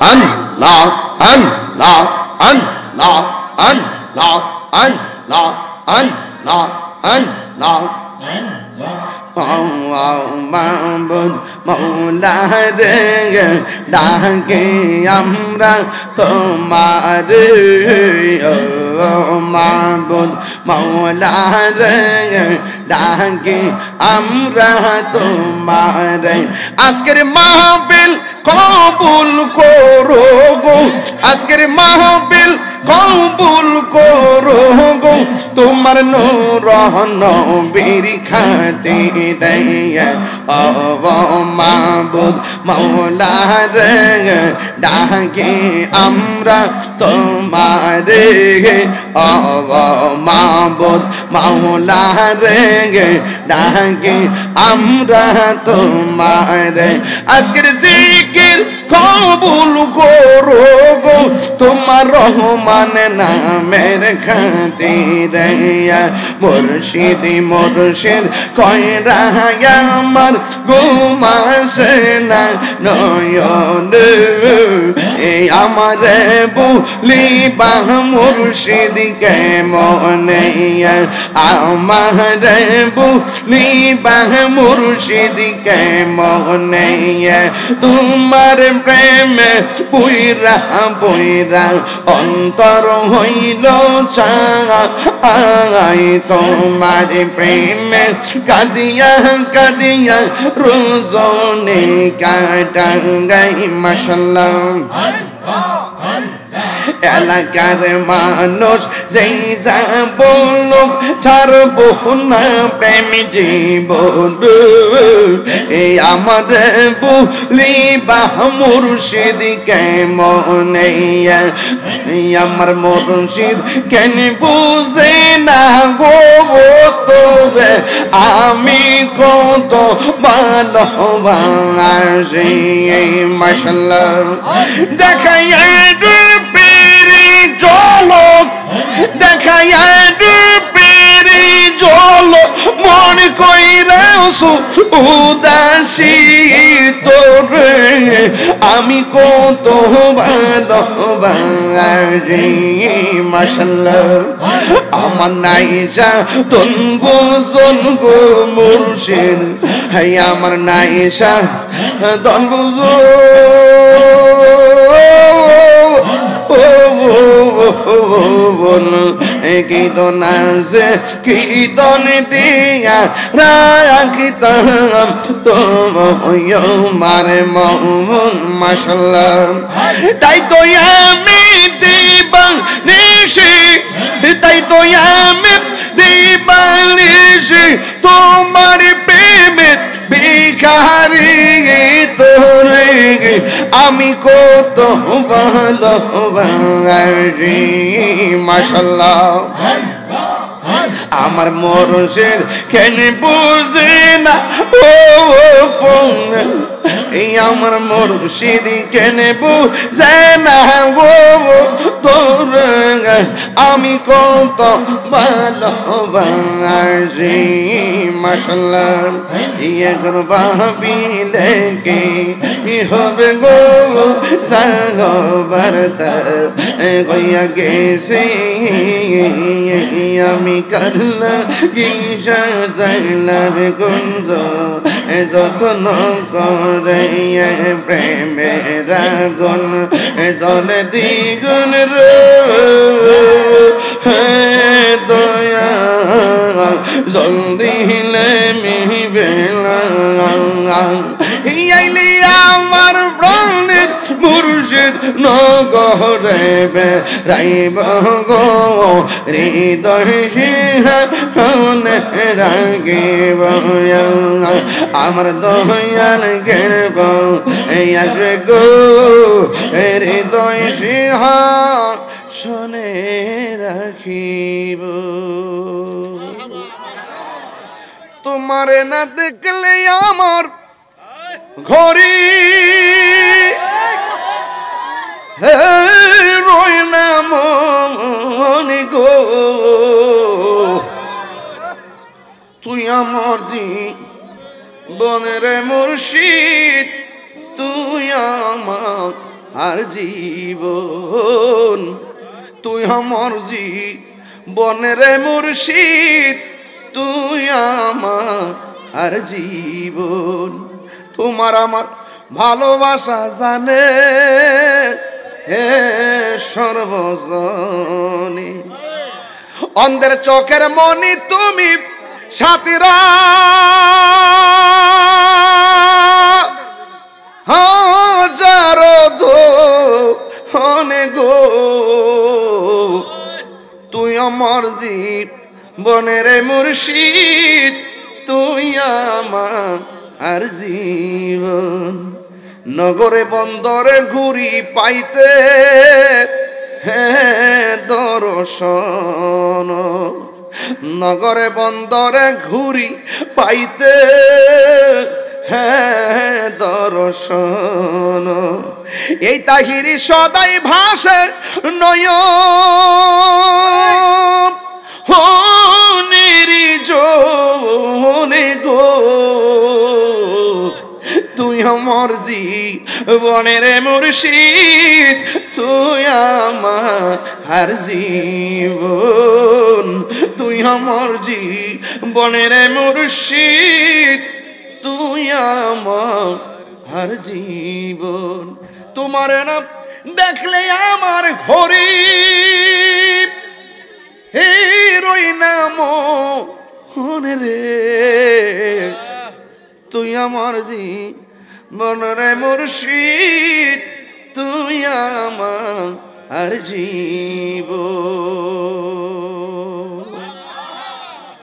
Allah, Allah, Allah, Allah, Allah, Allah, Allah. মাবুদ মৌলা রে ডাকে আমরা তোমার ও মাবুদ মৌলা রে ডাকে আমরা তোমার আজকের মাহফিল কবুল করো গো আজকের মাহফিল কবুল করো গো তোমার নূর নবীর খাতিরে ও মাবুদ মৌলা রে ডাকে আমরা তোমার ও মাবুদ মৌলা রে ডাকে আমরা তোমার আজকের জিকির কবুল করো গো তোমার রহমান নামের খাতিরে মুর্শিদ মুর্শিদ কয়রা আমার ঘুমাসে না নয়ন এই আমার বলিবা মুর্শিদ কেমনে আমার বলিবা মুর্শিদ কেমনে তোমার প্রেমে বইরা বইরা অন্তর হইল চাই তোমার প্রেমে কাদিয়া কাদিয়া রোজনে কাটাঙ্গাই মাশাআল্লাহ এলাকার মানুষ যেই যা বলুক ছাড়বো না প্রেম জীবন এই আমার বলিবা মুর্শিদ কেমনে আমার মুর্শিদ কেন বুঝে না গো তোরে আমি কত ভালোবাসি মাশাআল্লাহ দেখাইয়া পেরি জলক দেখাইয়া পেরি জলক মন কইরাছো উদাসী তোরে আমি কত ভালোবাসি মাশাআল্লাহ আমার নাইসা তনগো জনগো মুর্শিদ হাই আমার নাইসা তনগো কীর্তন দিয়া রাখিতাম তোমার মন মাশাআল্লাহ তাই তো আমি দিবানিশি তাই তো আমি দিবানিশি তোমার প্রেমে ভিখারি তোরে আমি কত ভালোবাসি মাশাআল্লাহ আমার মুর্শিদ কেন বুঝে না ও এই আমার মুর্শিদ কেন বুঝে না গো তোর আমি কত ভালোবাসি মাশাআল্লাহ একবার ভাবিলে কি হবে গো সাগরতা কইয়া গেছে আমি করলা গিসা সাইলাম গুঞ্জ যতন করে প্রেমের আগুন জলে দ্বিগুণ দয়াল জলদি দিলে মিবেলা আইলি আমার প্রাণের মুর্শিদ নগরে বেড়াইব গো হৃদয় সিংহাসনে রাখিব আমার দয়াল গেব আসবে গো হৃদয় সিংহাসনে রাখিব তোমারে না দেখলে আমার ঘরে রয় না মনে গো তুই আমার জীবনের মুর্শিদ তুই আমার আর জীবন তুই আমার জীবনের মুর্শিদ তুই আমার আর জীবন তোমার আমার ভালোবাসা জানে হে সর্বজনে অন্ধের চোখের মনি তুমি সাথীরা হাজারো ধনে গো তুই আমার জীবনের মুর্শিদ তুই আমার আর জীবন নগরে বন্দরে ঘুরি পাইতে হ্যাঁ দর্শন নগরে বন্দরে ঘুরি পাইতে হ্যাঁ দর্শন এই তাহিরি সদাই ভাসে নয়নেরি জনে গো তুই আমার জীবনের মুর্শিদ তুই আমার আর জীবন তুই আমার জীবনের মুর্শিদ তুই আমার আর জীবন তোমার নাম দেখলে আমার ঘরে রই নাম রে তুই আমার জীবনের মুর্শিদ তুই আমার আর জীবন